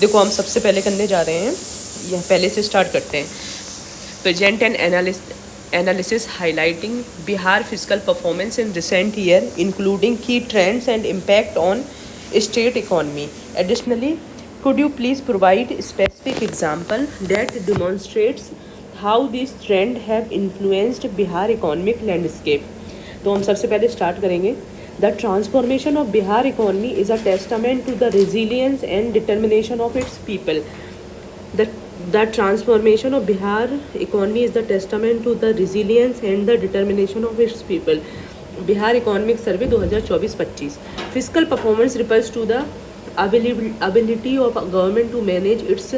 देखो हम सबसे पहले करने जा रहे हैं, यह पहले से स्टार्ट करते हैं। Present and analysis highlighting Bihar fiscal performance in recent year, including key trends and impact on state economy. Additionally, could you please provide specific example that demonstrates how these trends have influenced Bihar economic landscape? तो हम सबसे पहले start करेंगे। The transformation of Bihar economy is a testament to the resilience and determination of its people. The transformation of Bihar economy is the testament to the resilience and the determination of its people. Bihar Economic Survey 2024-25. Fiscal performance refers to the ability of a government to manage its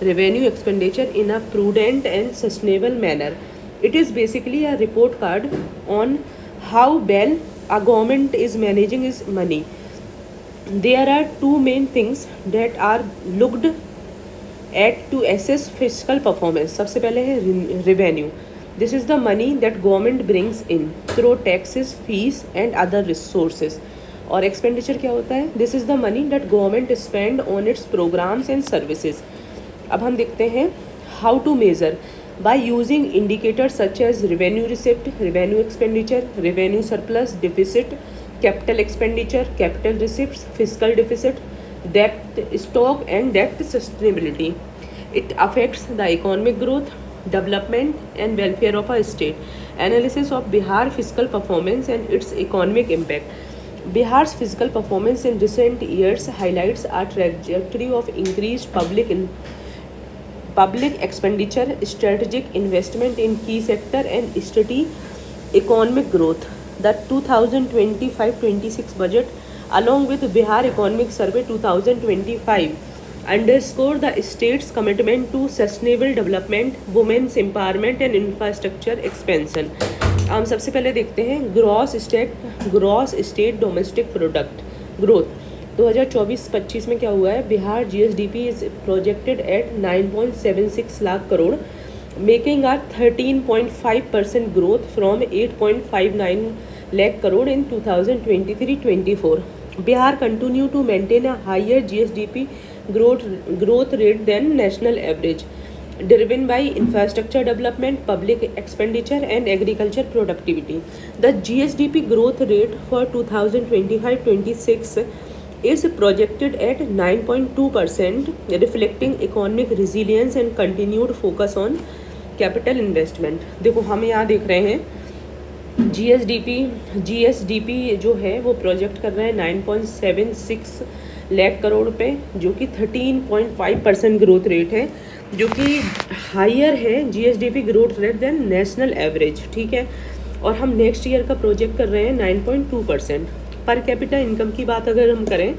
revenue expenditure in a prudent and sustainable manner. It is basically a report card on how well a government is managing its money. There are two main things that are looked at to assess fiscal performance. सबसे पहले है revenue. This is the money that government brings in through taxes, fees and other resources. और expenditure क्या होता है? This is the money that government spend on its programs and services. अब हम देखते हैं how to measure by using indicators such as revenue receipt, revenue expenditure, revenue surplus, deficit, capital expenditure, capital receipts, fiscal deficit, debt stock and debt sustainability. It affects the economic growth, development and welfare of a state. Analysis of Bihar fiscal performance and its economic impact. Bihar's fiscal performance in recent years highlights a trajectory of increased public expenditure, strategic investment in key sector and steady economic growth. The 2025-26 budget along with Bihar Economic Survey 2025 underscore the state's commitment to sustainable development, women's empowerment and infrastructure expansion. हम सबसे पहले देखते हैं gross state domestic product growth 2024-25 में क्या हुआ है। Bihar GSDP is projected at 9.76 lakh crore, making a 13.5% growth from 8.59 lakh crore in 2023-24. Bihar continue to maintain a higher GSDP growth rate than national average, driven by infrastructure development, public expenditure and agriculture productivity. The GSDP growth rate for 2025-26 is projected at 9.2%, reflecting economic resilience and continued focus on capital investment. देखो हम यहाँ देख रहे हैं GSDP जो है वो project कर रहे हैं 9.76 लाख करोड़ पे, जो कि 13.5% ग्रोथ रेट है, जो कि हायर है GSDP growth rate than national average. ठीक है, और हम नेक्स्ट ईयर का प्रोजेक्ट कर रहे हैं 9.2%। पर कैपिटा इनकम की बात अगर हम करें,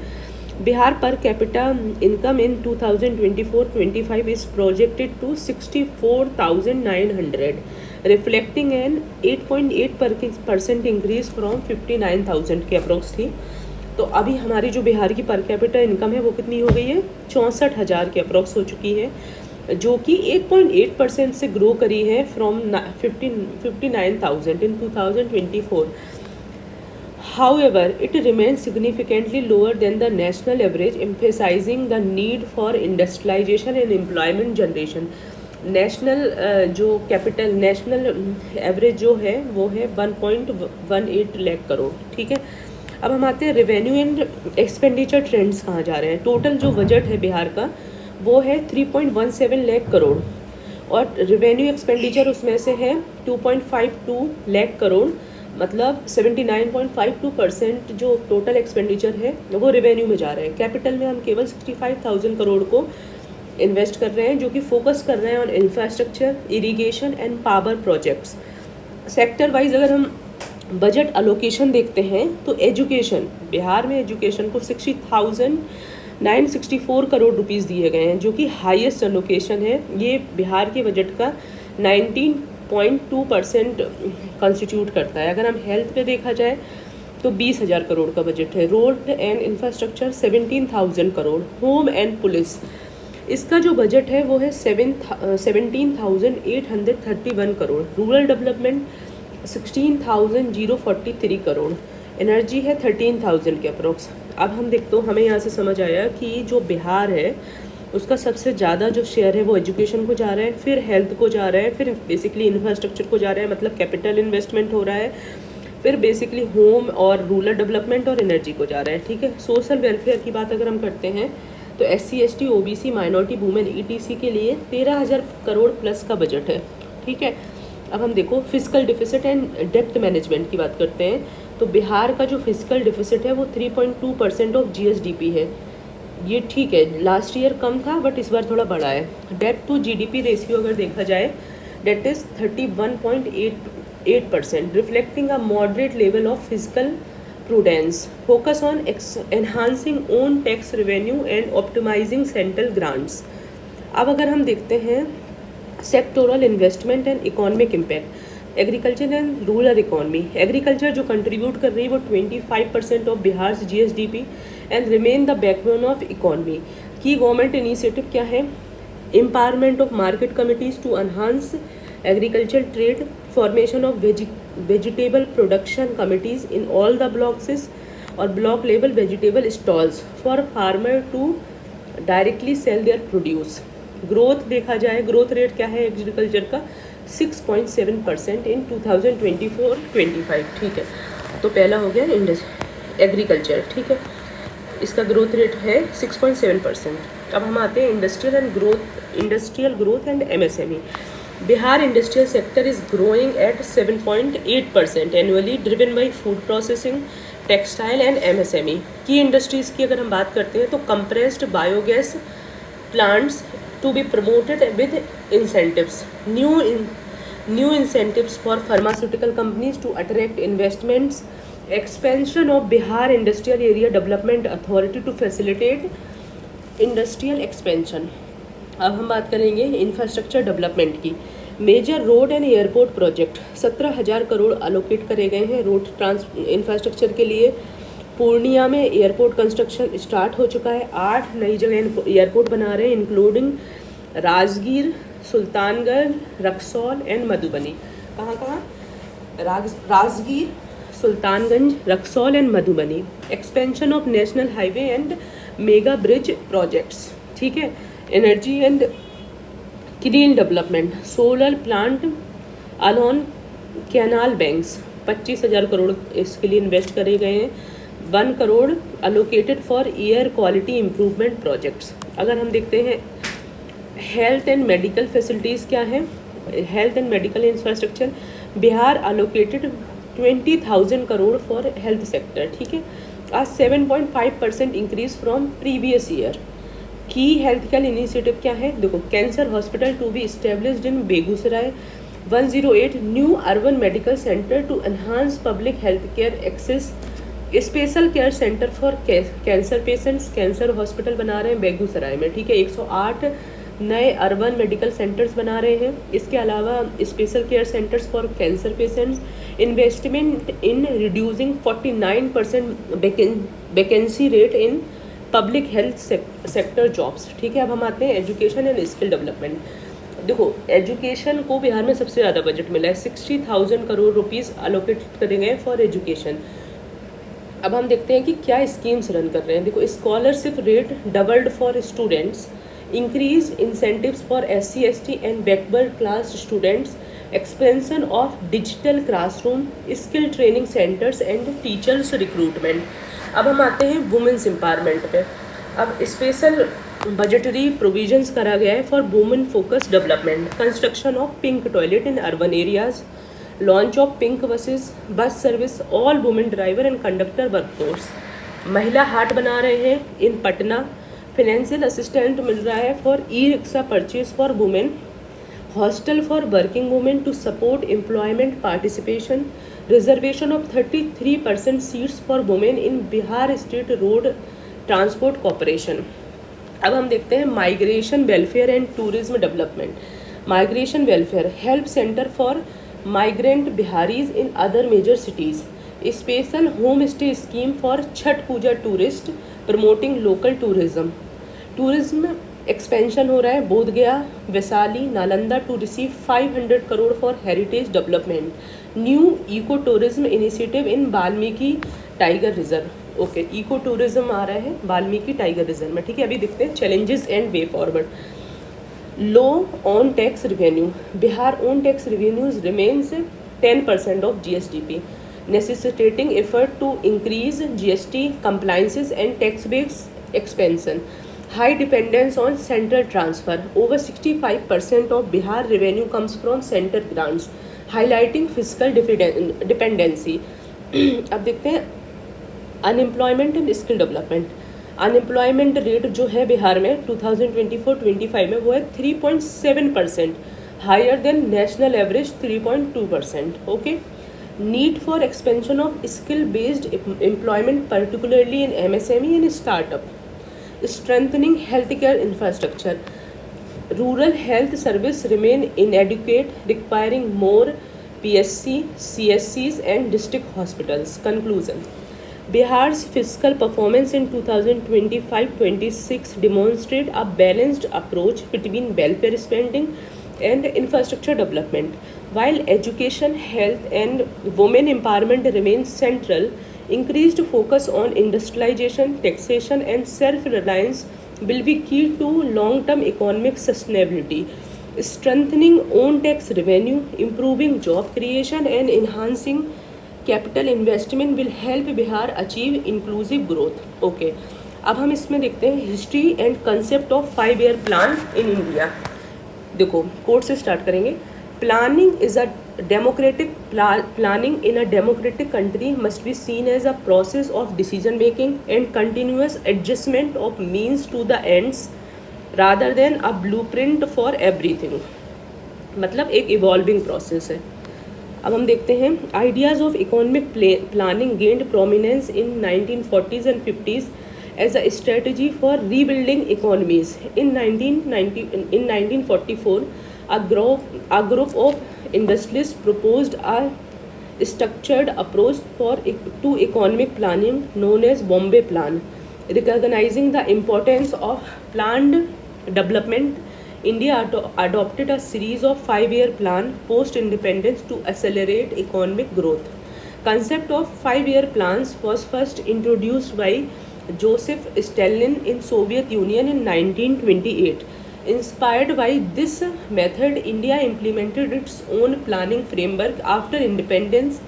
Bihar per capita income in 2024-25 is projected to 64,900, reflecting an 8.8% increase from 59,000 के अप्रोक्स थी। तो अभी हमारी जो बिहार की पर कैपिटा इनकम है वो कितनी हो गई है, 64,000 के अप्रोक्स हो चुकी है, जो कि 8.8% से ग्रो करी है from 59,000 in 2024. However, it remains significantly lower than the national average, emphasizing the need for industrialization and employment generation. National जो कैपिटल नेशनल एवरेज जो है वो है 1.18 लाख करोड़। ठीक है, अब हम आते हैं रेवेन्यू एंड एक्सपेंडिचर ट्रेंड्स कहाँ जा रहे हैं। टोटल जो बजट है बिहार का वो है 3.17 लाख करोड़ और रेवेन्यू एक्सपेंडिचर उसमें से है 2.52 लाख करोड़, मतलब 79.52% जो टोटल एक्सपेंडिचर है वो रेवेन्यू में जा रहे हैं। कैपिटल में हम केवल 65,000 करोड़ को इन्वेस्ट कर रहे हैं, जो कि फोकस कर रहे हैं on infrastructure, irrigation and power projects. Sector wise अगर हम बजट अलोकेशन देखते हैं तो एजुकेशन, बिहार में एजुकेशन को 60,964 करोड़ रुपीज़ दिए गए हैं, जो कि हाईएस्ट अलोकेशन है। ये बिहार के बजट का 19.2% कंस्टिट्यूट करता है। अगर हम हेल्थ पे देखा जाए तो 20,000 करोड़ का बजट है। Road and infrastructure 17,000 crore. Home and police, इसका जो बजट है वो है 17,831 crore. Rural development 16,043 crore. Energy है 13,000 के अप्रोक्स। अब हम देखते हो, हमें यहाँ से समझ आया कि जो बिहार है उसका सबसे ज़्यादा जो शेयर है वो एजुकेशन को जा रहा है, फिर हेल्थ को जा रहा है, फिर बेसिकली इंफ्रास्ट्रक्चर को जा रहा है, मतलब कैपिटल इन्वेस्टमेंट हो रहा है, फिर बेसिकली होम और रूरल डेवलपमेंट और एनर्जी को जा रहा है। ठीक है, सोशल वेलफेयर की बात अगर हम करते हैं तो SC ST OBC minority women ETC के लिए 13,000 करोड़ प्लस का बजट है। ठीक है, अब हम देखो physical deficit and depth management की बात करते हैं तो बिहार का जो फिजिकल डिफिसिट है वो 3.2% ऑफ GSDP है। ये ठीक है, लास्ट ईयर कम था बट इस बार थोड़ा बढ़ा है। डेट टू GDP रेशियो अगर देखा जाए debt is 31.8%, reflecting a moderate level of physical prudence, focus on enhancing own tax revenue and optimising central grants. अब अगर हम देखते हैं sectoral investment and economic impact, agriculture and rural economy, agriculture जो contribute कर रही है वो 25% of Bihar GSDP and remain the backbone of economy. Key government initiative क्या है? Empowerment of market committees to enhance agriculture trade, formation of vegetable production committees in all the blocks और block level vegetable stalls for farmer to directly sell their produce. Growth देखा जाए, growth rate क्या है agriculture का? 6.7% इन 2024-25। ठीक है, तो पहला हो गया एग्रीकल्चर। ठीक है, इसका ग्रोथ रेट है 6.7%। अब हम आते हैं industrial growth and MSME। Bihar industrial sector is growing at 7.8% annually, driven by food processing, textile and MSME। की इंडस्ट्रीज़ की अगर हम बात करते हैं तो compressed biogas plants to be promoted with incentives, new incentives for pharmaceutical companies to attract investments, expansion of Bihar Industrial Area Development Authority to facilitate industrial expansion। अब हम बात करेंगे इंफ्रास्ट्रक्चर डेवलपमेंट की। Major road and airport project 17,000 crore allocate करे गए हैं road infrastructure के लिए। पूर्णिया में एयरपोर्ट कंस्ट्रक्शन स्टार्ट हो चुका है, 8 नई जगह एयरपोर्ट बना रहे हैं इंक्लूडिंग राजगीर, सुल्तानगंज, रक्सौल एंड मधुबनी। कहाँ? Rajgir, Sultanganj, Raxaul and Madhubani. Expansion of national highway and mega bridge projects. ठीक है, energy and green development, solar plant alone canal banks 25,000 crore इसके लिए इन्वेस्ट करे गए हैं। 1 crore allocated for air quality improvement projects. अगर हम देखते हैं हेल्थ एंड मेडिकल फैसिलिटीज़ क्या है, health and medical infrastructure, Bihar allocated 20,000 crore for health sector. ठीक है, आज 7.5% increase from previous year. Key health care initiative क्या है? देखो, cancer hospital to be established in Begusarai, 108 new urban medical centre to enhance public health care access, special care centre for cancer patients, cancer hospital बना रहे हैं बेगूसराय में। ठीक है, 108 नए अर्बन मेडिकल सेंटर्स बना रहे हैं। इसके अलावा special care centres for cancer patients, investment in reducing 49% vacancy rate in public health sector jobs. ठीक है, अब हम आते हैं एजुकेशन एंड स्किल डेवलपमेंट। देखो, एजुकेशन को बिहार में सबसे ज़्यादा बजट मिला है, 60,000 करोड़ रुपीज़ अलोकेट करे गए फॉर एजुकेशन। अब हम देखते हैं कि क्या स्कीम्स रन कर रहे हैं। देखो, scholarship rate doubled for students, increase incentives for SC ST and backward class students, expansion of digital classroom, skill training centres and teachers recruitment. अब हम आते हैं वुमेन्स एम्पावरमेंट पे। अब स्पेशल बजटरी प्रोविजंस करा गया है for women focus development, construction of pink toilet in urban areas, launch of pink bus service, all women driver and conductor workforce. महिला हाट बना रहे हैं इन पटना, फाइनेंशियल असिस्टेंट मिल रहा है for e-rickshaw purchase for women, hostel for working women to support employment participation, reservation of 33% seats for women in Bihar state road transport corporation. अब हम देखते हैं migration welfare and tourism development. Migration welfare, help centre for migrant Biharis in other major cities, special home stay scheme for Chhath Puja tourist, promoting local tourism expansion हो रहा है Bodhgaya, Vaishali, Nalanda to receive 500 crore for heritage development, new eco tourism initiative in Valmiki tiger reserve, okay, eco tourism आ रहा है Valmiki tiger reserve में, ठीक है। अभी देखते हैं challenges and way forward. Low on tax revenue, Bihar own tax revenues remains 10% of GSDP, necessitating effort to increase GST compliances and tax base expansion. High dependence on central transfer. Over 65% of Bihar revenue comes from central grants, highlighting fiscal dependency. अब देखते हैं unemployment and skill development. Unemployment rate जो है बिहार में 2024-25 में वो है 3.7%, higher than national average 3.2%। Okay, need for expansion of skill based employment particularly in MSME and startup, strengthening health care infrastructure, rural health service remain inadequate, requiring more PSC, CSCs and district hospitals. Conclusion. Bihar's fiscal performance in 2025-26 demonstrate a balanced approach between welfare spending and infrastructure development. While education, health and women empowerment remain central, increased focus on industrialization, taxation and self-reliance will be key to long-term economic sustainability. Strengthening own tax revenue, improving job creation and enhancing capital investment will help Bihar achieve inclusive growth. Okay, अब हम इसमें देखते हैं history and concept of 5 year plan in India. देखो, course से start करेंगे। Planning is a democratic planning in a democratic country must be seen as a process of decision making and continuous adjustment of means to the ends rather than a blueprint for everything. मतलब एक evolving process है। अब हम देखते हैं ideas of economic planning gained prominence in 1940s and 50s as a strategy for rebuilding economies. In 1944 a group of industrialists proposed a structured approach to economic planning known as Bombay Plan. Recognizing the importance of planned development, India adopted a series of 5-year plan post-independence to accelerate economic growth. Concept of 5-year plans was first introduced by Joseph Stalin in Soviet Union in 1928. Inspired by this method, India implemented its own planning framework after independence,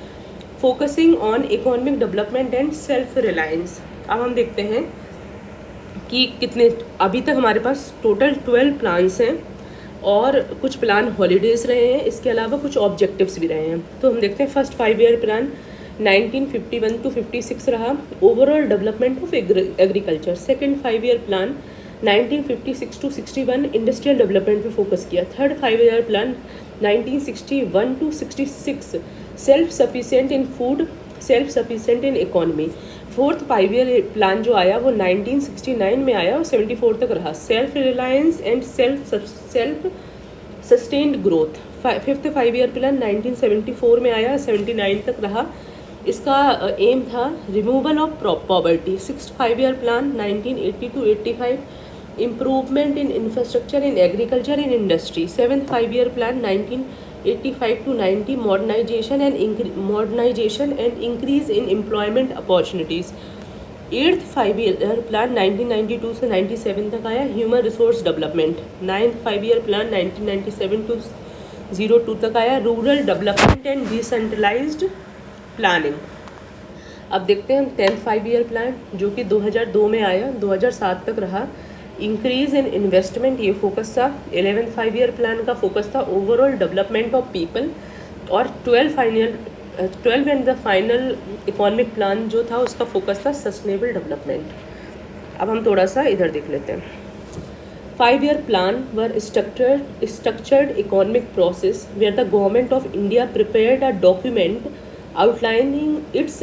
focusing on economic development and self-reliance. अब हम देखते हैं कि कितने अभी तक हमारे पास total 12 plans हैं और कुछ प्लान हॉलीडेज़ रहे हैं, इसके अलावा कुछ ऑब्जेक्टिव्स भी रहे हैं। तो हम देखते हैं फर्स्ट 5 ईयर प्लान 1951 to 56 रहा, overall development of agriculture. Second 5 year plan 1956 to 61 industrial development पे फोकस किया। Third 5 year plan 1961 to 66 self sufficient in food, self sufficient in economy. Fourth 5 year plan जो आया वो 1969 में आया और 74 तक रहा, self reliance and self sustained growth. Fifth 5 year plan 1974 में आया, 79 तक रहा, इसका एम था removal of poverty. Sixth 5 year plan 1980 to 85 improvement in infrastructure in agriculture in industry. Seventh 5 year plan 1985 to 90 modernization and increase in employment opportunities. Eighth 5 year plan 1992 से 97 तक आया, human resource development. Ninth 5 year plan 1997 to 02 तक आया, rural development and decentralised planning. अब देखते हैं हम 10th 5 year plan जो कि 2002 में आया, 2007 तक रहा, इंक्रीज इन इन्वेस्टमेंट ये फोकस था। 11th 5 ईयर प्लान का फोकस था ओवरऑल डेवलपमेंट ऑफ पीपल। और 12 and the final economic plan जो था उसका फोकस था सस्टेनेबल डेवलपमेंट। अब हम थोड़ा सा इधर देख लेते हैं। 5 year plan were structured economic process where the government of India prepared a document outlining its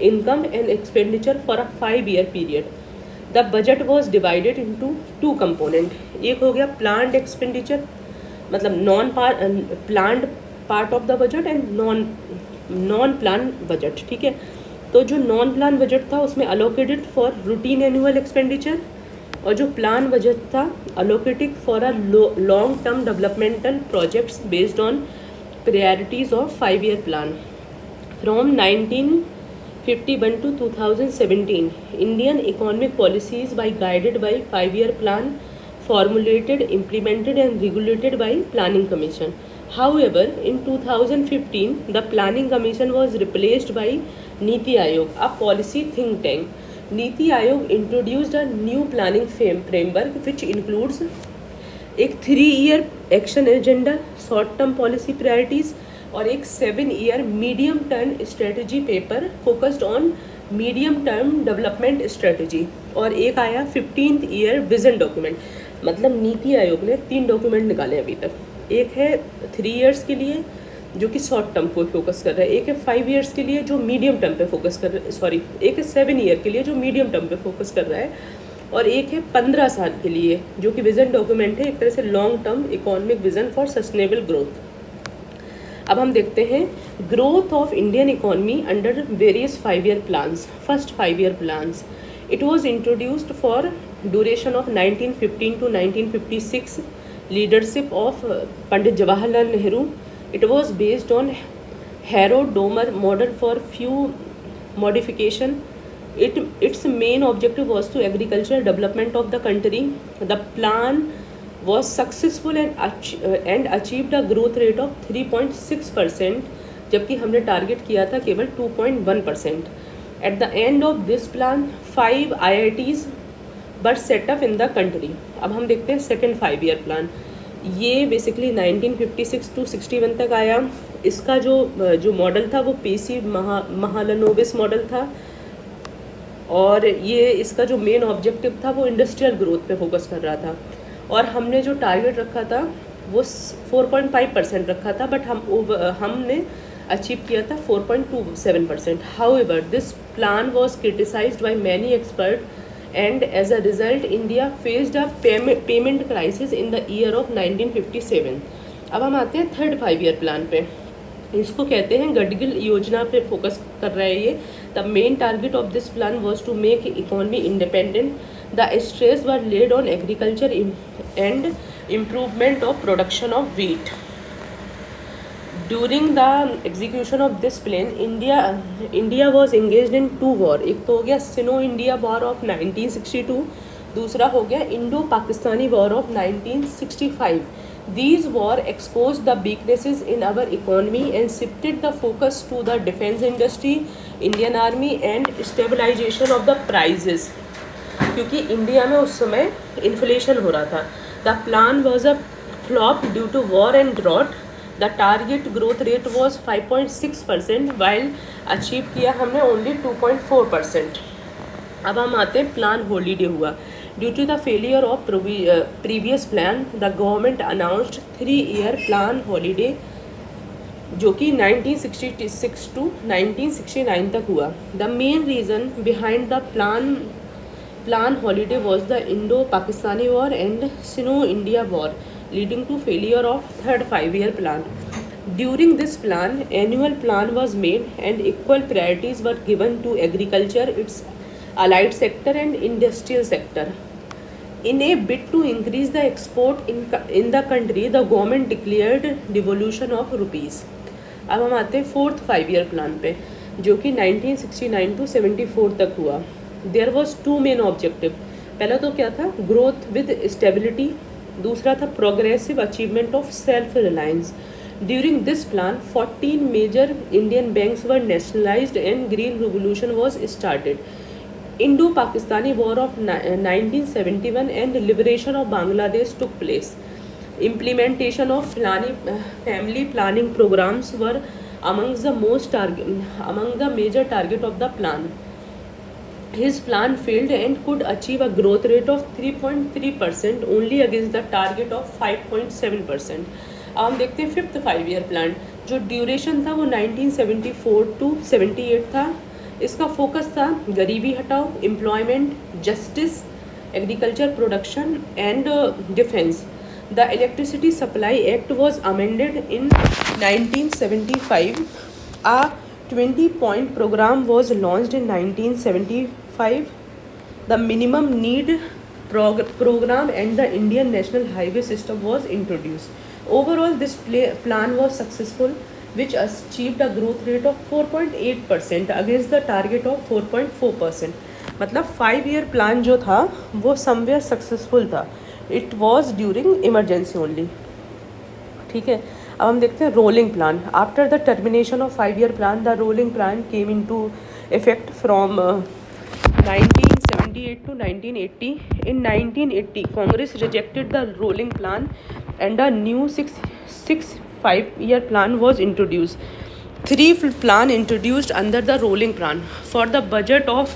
income and expenditure for a 5-year period. The budget was divided into 2 component. एक हो गया planned expenditure, मतलब planned part of the budget and non planned budget, ठीक है। तो जो non planned budget था उसमें allocated for routine annual expenditure और जो plan budget था allocated for a long term developmental projects based on priorities of 5-year plan. From 19 51 to 2017 Indian economic policies by guided by 5-year plan formulated, implemented and regulated by Planning Commission. However, in 2015 the Planning Commission was replaced by Niti Aayog, a policy think tank. Niti Aayog introduced a new planning framework which includes एक 3-year action agenda, short term policy priorities और एक 7-year medium term strategy paper focused on medium term development strategy, और एक आया 15th year vision document. मतलब नीति आयोग ने 3 document निकाले अभी तक। एक है 3 years के लिए जो कि शॉर्ट टर्म को फोकस कर रहा है, एक है 5 years के लिए जो मीडियम टर्म पे फोकस कर रहा है, सॉरी एक है 7 year के लिए जो मीडियम टर्म पे फोकस कर रहा है, और एक है 15 साल के लिए जो कि विजन डॉक्यूमेंट है, एक तरह से long term economic vision for sustainable growth. अब हम देखते हैं growth of Indian economy under various 5-year plans. First 5-year plans, it was introduced for duration of 1915 to 1956, leadership of Pandit Jawaharlal Nehru. It was based on harrow-Domar model for few modification. Its main objective was to agricultural development of the country. The plan was successful and achieved a growth rate of 3.6%, जबकि हमने target किया था केवल 2.1%. At the end of this plan, 5 IITs were set up in the country. अब हम देखते हैं second 5-year plan. ये बेसिकली 1956 to 61 तक आया। इसका जो मॉडल था वो पीसी महालनोबिस मॉडल था, और ये इसका जो मेन ऑब्जेक्टिव था वो इंडस्ट्रियल ग्रोथ पे फोकस कर रहा था, और हमने जो टारगेट रखा था वो 4.5% रखा था, बट हमने अचीव किया था 4.27%. However, this plan was criticized by many experts and as a result India faced a payment crisis in the year of 1957. अब हम आते हैं थर्ड 5-year प्लान पे। इसको कहते हैं गडगिल योजना पे फोकस कर रहा है ये। The main target of this plan was to make economy independent. The stress were laid on agriculture and improvement of production of wheat. During the execution of this plan India was engaged in 2 war. एक तो हो गया सिनो India war of 1962, दूसरा हो गया Indo Pakistani war of 1965. These war exposed the weaknesses in our economy and shifted the focus to the defense industry, Indian army and stabilization of the prices. क्योंकि India में उस समय इन्फ्लेशन हो रहा था। The plan was a flop due to war and drought. The target growth rate was 5.6% while achieve किया हमने only 2.4%. अब हम आते हैं प्लान हॉलीडे हुआ। Due to the failure of previous plan the government announced 3-year plan holiday जो कि 1966 to 1969 तक हुआ। The main reason behind the plan holiday was the Indo Pakistani war and Sino India war leading to failure of third 5-year plan. During this plan, annual plan was made and equal priorities were given to agriculture, its allied sector and industrial sector. In a bid to increase the export in the country, the government declared devolution of rupees. अब हम आते हैं fourth 5-year plan पे जो कि 1969 to 74 तक हुआ। There was 2 main objective. पहला तो क्या था, ग्रोथ विद स्टेबिलिटी, दूसरा था progressive achievement of self reliance. During this plan, 14 major Indian banks were nationalized and green revolution was started. Indo-Pakistani War of 1971 and liberation of Bangladesh took place. Implementation of family planning programs were among the major target of the plan. His plan failed and could achieve a growth rate of 3.3% only against the target of 5.7%. अब हम देखते हैं fifth 5-year plan. जो duration था वो 1974 to 78 था। इसका focus था गरीबी हटाओ, employment, justice, agriculture production and defence. The electricity supply act was amended in 1975। A 20-point program was launched in 1975. The minimum need program and the Indian National Highway System was introduced. Overall, this plan was successful which achieved a growth rate of 4.8% against the target of 4.4%. मतलब 5 year plan जो था वो somewhere successful था. It was during emergency only. ठीक है. अब हम देखते हैं rolling plan. After the termination of 5 year plan, the rolling plan came into effect from 1978 to 1980. In 1980, Congress rejected the rolling plan and a new 5 year plan was introduced. Three plan introduced under the rolling plan. For the budget of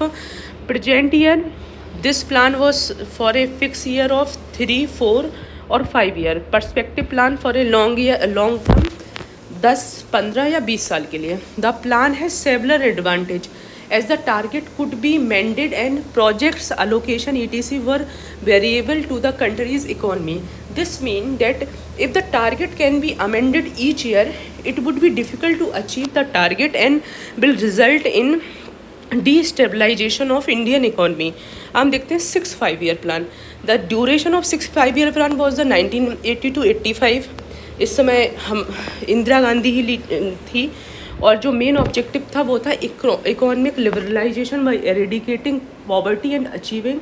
present year, this plan was for a fixed year of 3, 4 और 5 year. Perspective plan for a long term 10, 15 या 20 साल के लिए. The plan has several advantage as the target could be amended and projects allocation etc were variable to the country's economy. This means that if the target can be amended each year, it would be difficult to achieve the target and will result in destabilization of Indian economy. हम देखते हैं 6 5 year plan. The duration of 6 5 year plan was the 1980 to 85. इस समय हम इंदिरा गांधी ही थी और जो main objective था वो था economic liberalisation by eradicating poverty and achieving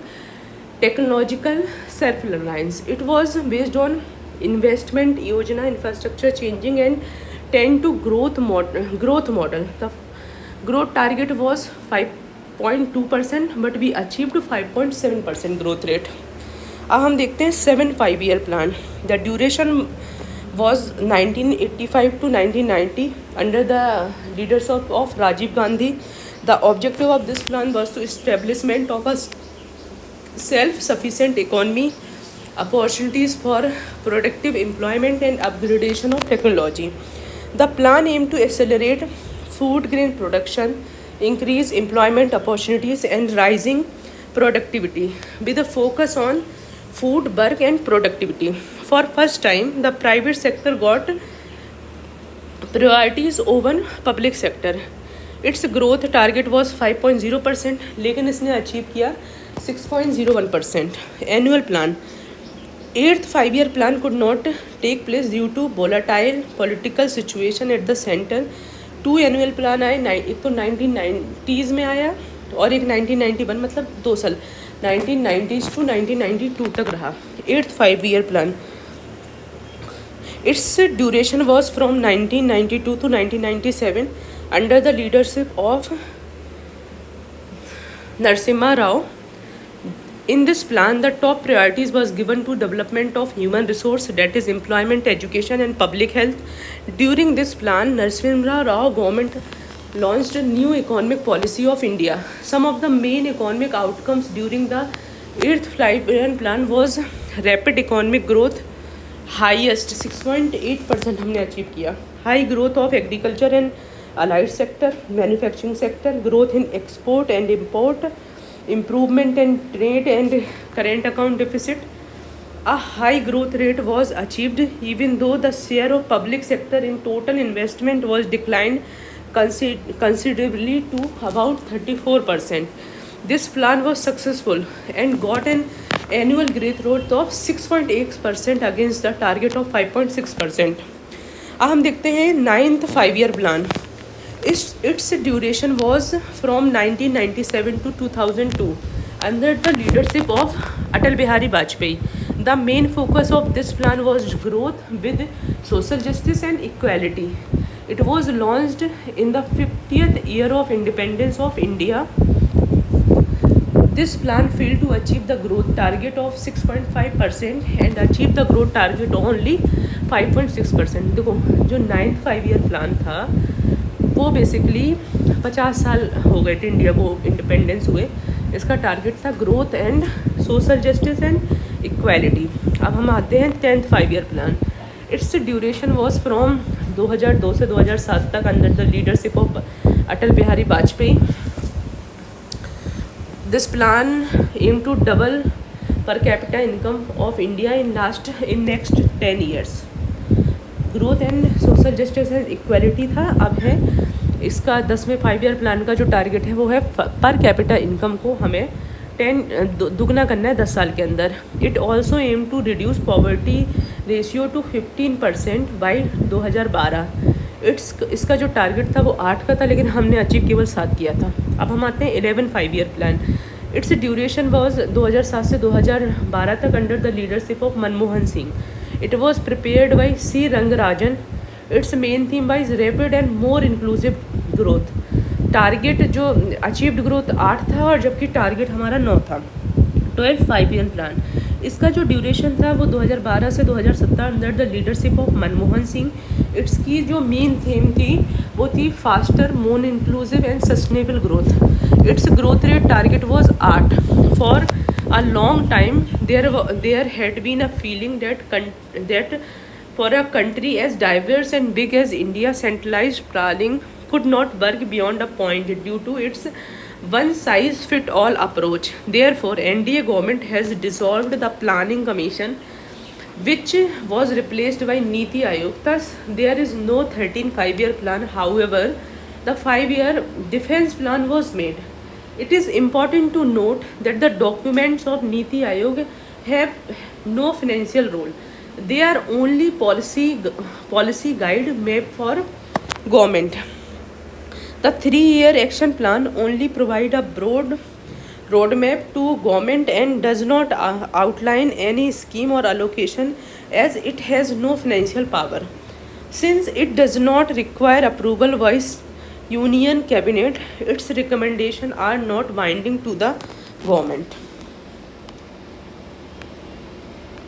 technological self reliance. It was based on investment yojana infrastructure changing and ten to growth model. The growth target was 5.2% but we achieved 5.7% growth rate. अब हम देखते हैं 7 5 year plan. The duration was 1985 to 1990 under the leadership of Rajiv Gandhi. The objective of this plan was to establishment of a self-sufficient economy, opportunities for productive employment and upgradation of technology. The plan aimed to accelerate food grain production, increase employment opportunities and rising productivity with a focus on food, work and productivity. For first time, the private sector got priorities over public sector. Its growth target was 5.0%, लेकिन इसने achieve किया 6.01%. Annual plan. 8th 5 year plan could not take place due to volatile political situation at the center. 2 annual plan आए, एक तो 1990s में आया और एक 1991, मतलब 2 साल 1990s to 1992 तक रहा. 8th 5 year plan. Its duration was from 1992 to 1997 under the leadership of Narasimha Rao. In this plan, the top priorities was given to development of human resource, that is employment, education and public health. During this plan, Narasimha Rao government launched a new economic policy of India. Some of the main economic outcomes during the 8th 5 year plan was rapid economic growth, highest 6.8% हमने achieve किया. High growth of agriculture and allied sector, manufacturing sector, growth in export and import, improvement in trade and current account deficit. A high growth rate was achieved even though the share of public sector in total investment was declined considerably to about 34%. This plan was successful and got an annual growth rate of 6.8% against the target of 5.6%. अब हम देखते हैं 9th 5 year plan. Its duration was from 1997 to 2002 under the leadership of Atal Bihari Vajpayee. The main focus of this plan was growth with social justice and equality. It was launched in the 50th year of independence of India. This plan failed to achieve the growth target of 6.5% and achieved the growth target only 5.6%. देखो जो 9th 5 year plan था वो basically 50 साल हो गए थे India को independence हुए. इसका टारगेट था growth and social justice and equality. अब हम आते हैं 10th 5 year plan. It's duration was from 2002 से 2007 तक under the leadership of Atal Bihari Vajpayee. This plan aimed to double per capita income of India in next 10 years. Growth and social justice and equality था. अब है इसका 10वें 5 year plan का जो target है वो है पर कैपिटा इनकम को हमें 10 दुगना करना है 10 साल के अंदर. It also aim to reduce poverty ratio to 15% by 2012. इसका जो टारगेट था वो 8 का था, लेकिन हमने अचीव केवल 7 किया था। अब हम आते हैं 11 5 year plan. Its duration was 2007 से 2012 तक under the leadership of Manmohan Singh. It was prepared by C Rangarajan. Its main theme was rapid and more inclusive growth. Target जो अचीव्ड ग्रोथ 8 था, और जबकि टारगेट हमारा 9 था। 12 5 ईयर प्लान, इसका जो ड्यूरेशन था वो 2012 से 2017 under the leadership of Manmohan Singh. की जो मेन थीम थी वो थी faster, more inclusive and sustainable growth. Its growth rate target was 8। For a long time there had been a feeling that for a country as diverse and big as India, centralized planning could not work beyond a point due to its one-size-fit-all approach. Therefore, NDA government has dissolved the Planning Commission, which was replaced by Niti Aayog. Thus, there is no 13 5-year plan. However, the 5-year defense plan was made. It is important to note that the documents of Niti Aayog have no financial role. They are only policy guide map for government. The 3-year action plan only provide a broad roadmap to government and does not outline any scheme or allocation, as it has no financial power. Since it does not require approval by union cabinet, its recommendations are not binding to the government.